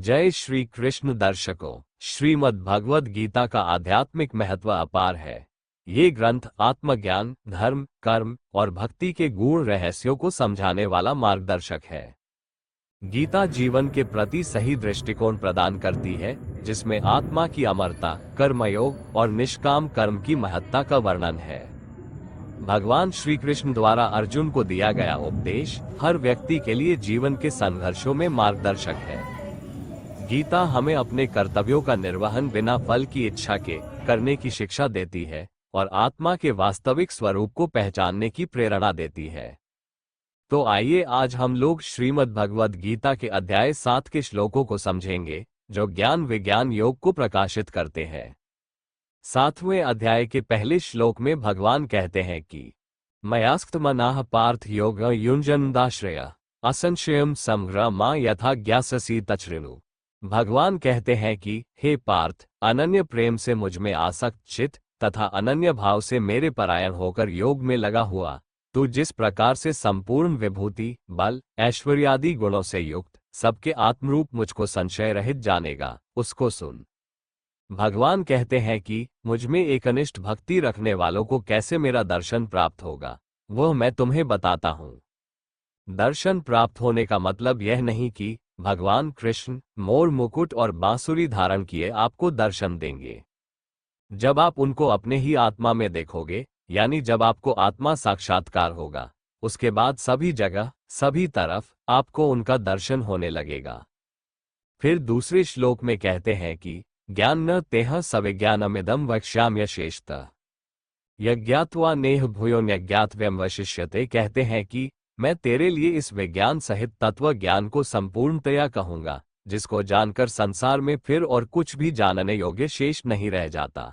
जय श्री कृष्ण। दर्शकों, श्रीमद् भगवद गीता का आध्यात्मिक महत्व अपार है। ये ग्रंथ आत्मज्ञान, धर्म, कर्म और भक्ति के गूढ़ रहस्यों को समझाने वाला मार्गदर्शक है। गीता जीवन के प्रति सही दृष्टिकोण प्रदान करती है, जिसमें आत्मा की अमरता, कर्मयोग और निष्काम कर्म की महत्ता का वर्णन है। भगवान श्री कृष्ण द्वारा अर्जुन को दिया गया उपदेश हर व्यक्ति के लिए जीवन के संघर्षों में मार्गदर्शक है। गीता हमें अपने कर्तव्यों का निर्वहन बिना फल की इच्छा के करने की शिक्षा देती है और आत्मा के वास्तविक स्वरूप को पहचानने की प्रेरणा देती है। तो आइए आज हम लोग श्रीमद् भगवद गीता के अध्याय 7 के श्लोकों को समझेंगे, जो ज्ञान विज्ञान योग को प्रकाशित करते हैं। 7वें अध्याय के पहले श्लोक में भगवान कहते हैं कि मयास्त्मनाः पार्थ योग युञ्जन्दाश्रय असंशयम समग्र मां यथा ज्ञास्यसि तच्छृणु। भगवान कहते हैं कि हे पार्थ, अनन्य प्रेम से मुझ में आसक्त चित्त तथा अनन्य भाव से मेरे परायण होकर योग में लगा हुआ तू जिस प्रकार से संपूर्ण विभूति, बल, ऐश्वर्यादि गुणों से युक्त सबके आत्मरूप मुझको संशय रहित जानेगा, उसको सुन। भगवान कहते हैं कि मुझ में एकनिष्ठ भक्ति रखने वालों को कैसे मेरा दर्शन प्राप्त होगा, वह मैं तुम्हें बताता हूं। दर्शन प्राप्त होने का मतलब यह नहीं कि भगवान कृष्ण मोर मुकुट और बांसुरी धारण किए आपको दर्शन देंगे। जब आप उनको अपने ही आत्मा में देखोगे, यानी जब आपको आत्मा साक्षात्कार होगा, उसके बाद सभी जगह सभी तरफ आपको उनका दर्शन होने लगेगा। फिर दूसरे श्लोक में कहते हैं कि ज्ञान न तेह सविज्ञानमिदं वक्ष्याम्यशेषतः यज्ञात्वा नेह भूयोन्यज्ञातव्यम वशिष्यते। कहते हैं कि मैं तेरे लिए इस विज्ञान सहित तत्व ज्ञान को संपूर्णतया कहूंगा, जिसको जानकर संसार में फिर और कुछ भी जानने योग्य शेष नहीं रह जाता।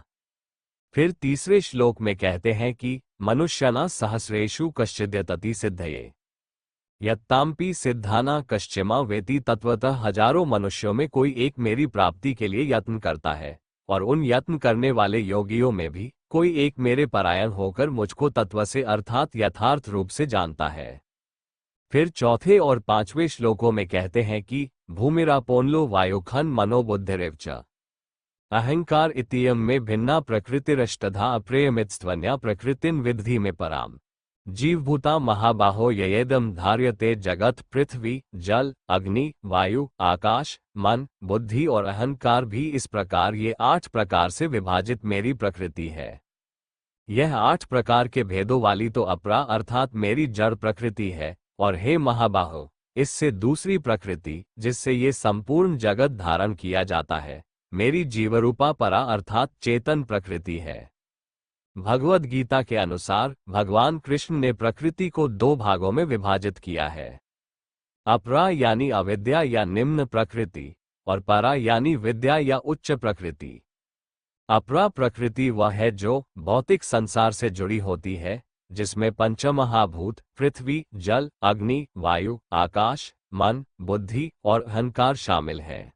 फिर तीसरे श्लोक में कहते हैं कि मनुष्यना सहस्रेषु कश्चिद्यतति सिद्धये यत्ताम्पि सिद्धाना कश्चिमा वेति। तत्वतः हजारों मनुष्यों में कोई एक मेरी प्राप्ति के लिए यत्न करता है, और उन यत्न करने वाले योगियों में भी कोई एक मेरे परायण होकर मुझको तत्व से अर्थात यथार्थ रूप से जानता है। फिर चौथे और 5वें श्लोकों में कहते हैं कि भूमिरापोन्लो वायुखन मनोबुद्धिरेवच अहंकार इत्ययं में भिन्ना प्रकृतिरष्टधा अप्रेयमित्स्त्वन्या प्रकृतिन विद्धि में पराम। जीवभूता महाबाहो ययेदं धार्यते जगत। पृथ्वी, जल, अग्नि, वायु, आकाश, मन, बुद्धि और अहंकार भी इस प्रकार ये 8 प्रकार से विभाजित मेरी प्रकृति है। यह 8 प्रकार के भेदों वाली तो अपरा अर्थात मेरी जड़ प्रकृति है, और हे महाबाहो, इससे दूसरी प्रकृति जिससे ये संपूर्ण जगत धारण किया जाता है, मेरी जीवरूपा परा अर्थात चेतन प्रकृति है। भगवद गीता के अनुसार भगवान कृष्ण ने प्रकृति को 2 भागों में विभाजित किया है। अपरा यानी अविद्या या निम्न प्रकृति, और परा यानी विद्या या उच्च प्रकृति। अपरा प्रकृति वह है जो भौतिक संसार से जुड़ी होती है, जिसमें पंचमहाभूत पृथ्वी, जल, अग्नि, वायु, आकाश, मन, बुद्धि और अहंकार शामिल है।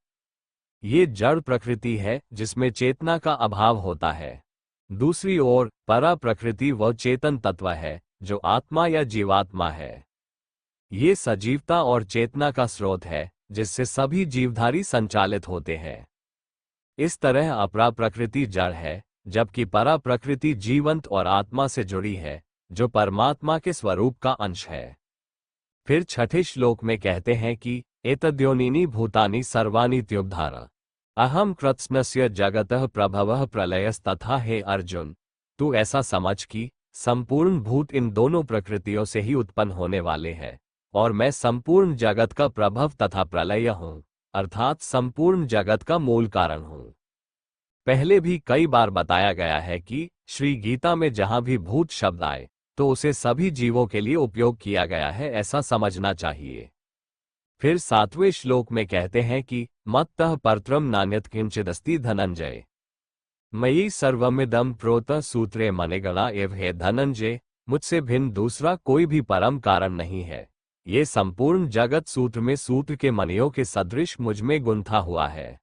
ये जड़ प्रकृति है जिसमें चेतना का अभाव होता है। दूसरी ओर परा प्रकृति वह चेतन तत्व है जो आत्मा या जीवात्मा है। ये सजीवता और चेतना का स्रोत है जिससे सभी जीवधारी संचालित होते हैं। इस तरह अपरा प्रकृति जड़ है, जबकि परा प्रकृति जीवंत और आत्मा से जुड़ी है, जो परमात्मा के स्वरूप का अंश है। फिर छठे श्लोक में कहते हैं कि एतद्योनीनि भूतानि सर्वाणि त्युपधार अहम कृत्स्नस्य जगतः प्रभवः प्रलयस्तथा। हे अर्जुन, तू ऐसा समझ कि संपूर्ण भूत इन दोनों प्रकृतियों से ही उत्पन्न होने वाले हैं, और मैं संपूर्ण जगत का प्रभव तथा प्रलय हूँ, अर्थात संपूर्ण जगत का मूल कारण हूँ। पहले भी कई बार बताया गया है कि श्री गीता में जहां भी भूत शब्द आए तो उसे सभी जीवों के लिए उपयोग किया गया है, ऐसा समझना चाहिए। फिर 7वें श्लोक में कहते हैं कि मत्तः परत्रम नान्यत् किंचिदस्ति धनंजय मयि सर्वमिदं प्रोत सूत्रे मनिगणा एव। हे धनंजय, मुझसे भिन्न दूसरा कोई भी परम कारण नहीं है। ये संपूर्ण जगत सूत्र में सूत्र के मणियों के सदृश मुझ में गुंथा हुआ है।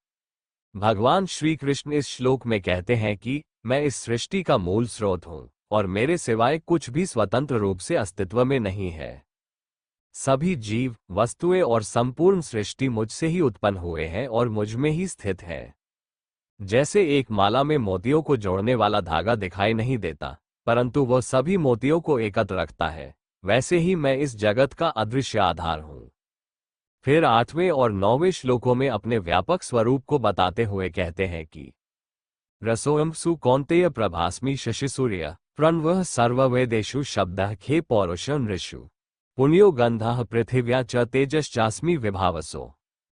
भगवान श्री कृष्ण इस श्लोक में कहते हैं कि मैं इस सृष्टि का मूल स्रोत हूँ और मेरे सिवाय कुछ भी स्वतंत्र रूप से अस्तित्व में नहीं है। सभी जीव, वस्तुएं और संपूर्ण सृष्टि मुझसे ही उत्पन्न हुए हैं और मुझ में ही स्थित है। जैसे एक माला में मोतियों को जोड़ने वाला धागा दिखाई नहीं देता, परंतु वह सभी मोतियों को एकत्र रखता है, वैसे ही मैं इस जगत का अदृश्य आधार हूं। फिर 8वें और 9वें श्लोकों में अपने व्यापक स्वरूप को बताते हुए कहते हैं कि रसोयम सु कौन्तेय प्रभास्मि शशि सूर्य प्रणवः सर्ववेदेषु शब्दः खे पौरुषं ऋषु पुण्यो गंधः पृथिव्या च तेजश्चास्मि विभावसो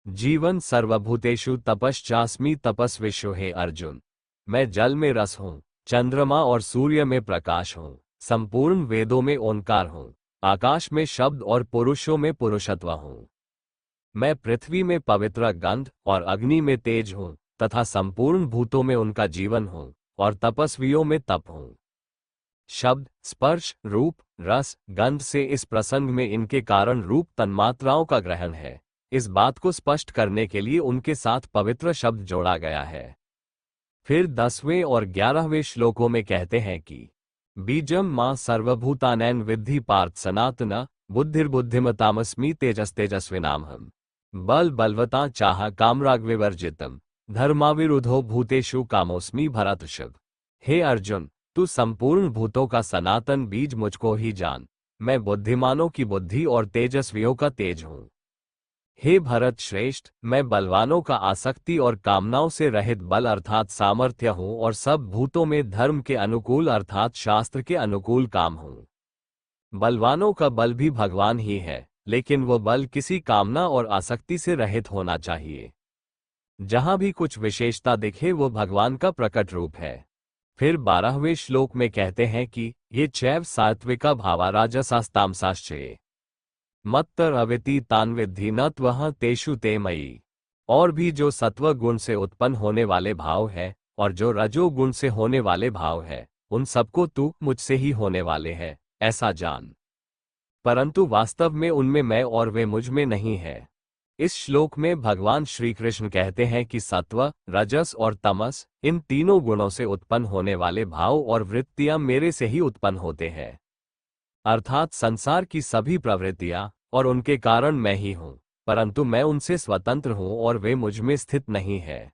जीवन सर्वभूतेषु तपश्चास्मि तपस्विषु। हे अर्जुन, मैं जल में रस हूँ, चंद्रमा और सूर्य में प्रकाश हूँ, संपूर्ण वेदों में ओंकार हूँ, आकाश में शब्द और पुरुषों में पुरुषत्व हूँ। मैं पृथ्वी में पवित्र गंध और अग्नि में तेज हूँ तथा संपूर्ण भूतों में उनका जीवन हूँ और तपस्वियों में तप हूँ। शब्द, स्पर्श, रूप, रस, गंध से इस प्रसंग में इनके कारण रूप तन्मात्राओं का ग्रहण है, इस बात को स्पष्ट करने के लिए उनके साथ पवित्र शब्द जोड़ा गया है। फिर 10वें और 11वें श्लोकों में कहते हैं कि बीजम मां सर्वभूतानैन विद्धि पार्थ सनातन बुद्धिर्बुद्धिमतामस्मि तेजस्तेजस्विनामहम् बल बलवता चाह कामराग विवर्जितम धर्माविरुद्धो भूतेषु कामोस्मि भरतर्षभ। हे अर्जुन, तू संपूर्ण भूतों का सनातन बीज मुझको ही जान, मैं बुद्धिमानों की बुद्धि और तेजस्वियों का तेज हूँ। हे भरत श्रेष्ठ, मैं बलवानों का आसक्ति और कामनाओं से रहित बल अर्थात सामर्थ्य हूँ और सब भूतों में धर्म के अनुकूल अर्थात शास्त्र के अनुकूल काम हूँ। बलवानों का बल भी भगवान ही है, लेकिन वो बल किसी कामना और आसक्ति से रहित होना चाहिए। जहां भी कुछ विशेषता दिखे वो भगवान का प्रकट रूप है। फिर 12वें श्लोक में कहते हैं कि ये चैव सात्विका भावा राजसास्तामसाश्चये मत्तर अविति तान विद्धि न त्वह तेषु ते मयि। और भी जो सत्व गुण से उत्पन्न होने वाले भाव है और जो रजो गुण से होने वाले भाव है, उन सबको तू मुझसे ही होने वाले है, ऐसा जान। परंतु वास्तव में उनमें मैं और वे मुझ में नहीं है। इस श्लोक में भगवान श्री कृष्ण कहते हैं कि सत्व, रजस और तमस, इन तीनों गुणों से उत्पन्न होने वाले भाव और वृत्तियां मेरे से ही उत्पन्न होते हैं, अर्थात संसार की सभी प्रवृत्तियां और उनके कारण मैं ही हूं, परंतु मैं उनसे स्वतंत्र हूं और वे मुझ में स्थित नहीं है।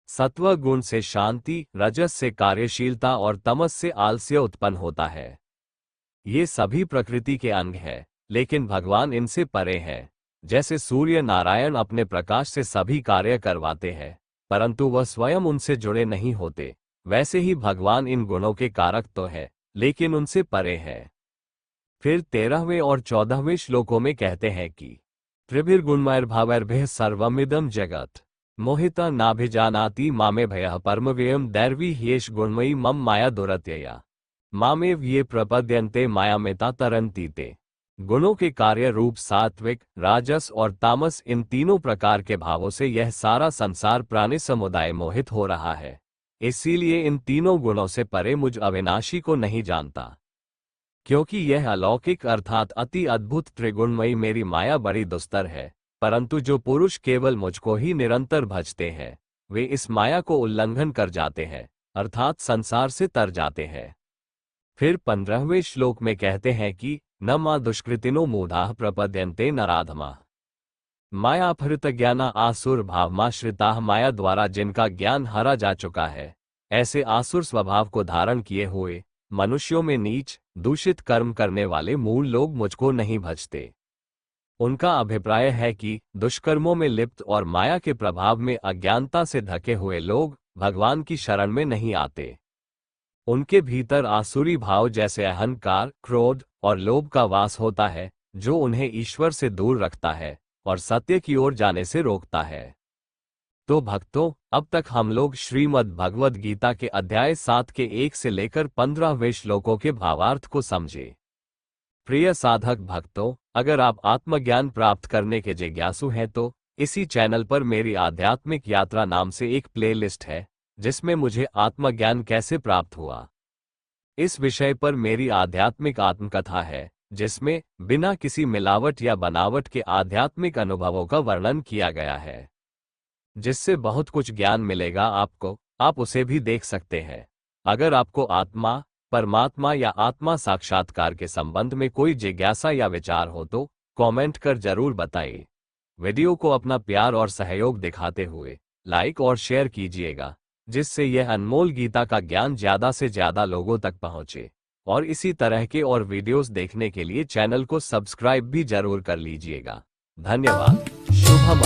सत्व गुण से शांति, रजस से कार्यशीलता और तमस से आलस्य उत्पन्न होता है। ये सभी प्रकृति के अंग है, लेकिन भगवान इनसे परे है। जैसे सूर्य नारायण अपने प्रकाश से सभी कार्य करवाते हैं, परंतु वह स्वयं उनसे जुड़े नहीं होते, वैसे ही भगवान इन गुणों के कारक तो है, लेकिन उनसे परे है। फिर 13वें और 14वें श्लोकों में कहते हैं कि त्रिभिर्गुणमैर्भावैर्भ्यः सर्वमिदं जगत् मोहिता नाभिजानाति मामे भयः परमव्ययम् दैर्वी ह्येष गुणमयी मम माया दुरत्यया मामेव ये प्रपद्यन्ते मायामेता तरन्ति ते। गुणों के कार्य रूप सात्विक, राजस और तामस, इन तीनों प्रकार के भावों से यह सारा संसार प्राणी समुदाय मोहित हो रहा है। इसीलिए इन तीनों गुणों से परे मुझ अविनाशी को नहीं जानता, क्योंकि यह अलौकिक अर्थात अति अद्भुत त्रिगुणमयी मेरी माया बड़ी दुस्तर है। परंतु जो पुरुष केवल मुझको ही निरंतर भजते हैं, वे इस माया को उल्लंघन कर जाते हैं, अर्थात संसार से तर जाते हैं। फिर 15वें श्लोक में कहते हैं कि न मा दुष्कृतिनो मूढ़ाः प्रपद्यन्ते नराधमाः मायापहृत ज्ञाना आसुर भावमाश्रिताः। माया द्वारा जिनका ज्ञान हरा जा चुका है, ऐसे आसुर स्वभाव को धारण किए हुए मनुष्यों में नीच, दूषित कर्म करने वाले मूल लोग मुझको नहीं भजते। उनका अभिप्राय है कि दुष्कर्मों में लिप्त और माया के प्रभाव में अज्ञानता से ढके हुए लोग भगवान की शरण में नहीं आते। उनके भीतर आसुरी भाव जैसे अहंकार, क्रोध और लोभ का वास होता है, जो उन्हें ईश्वर से दूर रखता है और सत्य की ओर जाने से रोकता है। तो भक्तों, अब तक हम लोग श्रीमद् भगवद गीता के अध्याय 7 के 1 से लेकर 15वें श्लोकों के भावार्थ को समझे। प्रिय साधक भक्तों, अगर आप आत्मज्ञान प्राप्त करने के जिज्ञासु हैं तो इसी चैनल पर मेरी आध्यात्मिक यात्रा नाम से एक प्लेलिस्ट है, जिसमें मुझे आत्मज्ञान कैसे प्राप्त हुआ, इस विषय पर मेरी आध्यात्मिक आत्मकथा है, जिसमें बिना किसी मिलावट या बनावट के आध्यात्मिक अनुभवों का वर्णन किया गया है, जिससे बहुत कुछ ज्ञान मिलेगा आपको। आप उसे भी देख सकते हैं। अगर आपको आत्मा, परमात्मा या आत्मा साक्षात्कार के संबंध में कोई जिज्ञासा या विचार हो तो कमेंट कर जरूर बताइए। वीडियो को अपना प्यार और सहयोग दिखाते हुए लाइक और शेयर कीजिएगा, जिससे यह अनमोल गीता का ज्ञान ज़्यादा से ज़्यादा लोगों तक पहुँचे। और इसी तरह के और वीडियोस देखने के लिए चैनल को सब्सक्राइब भी जरूर कर लीजिएगा। धन्यवाद। शुभम।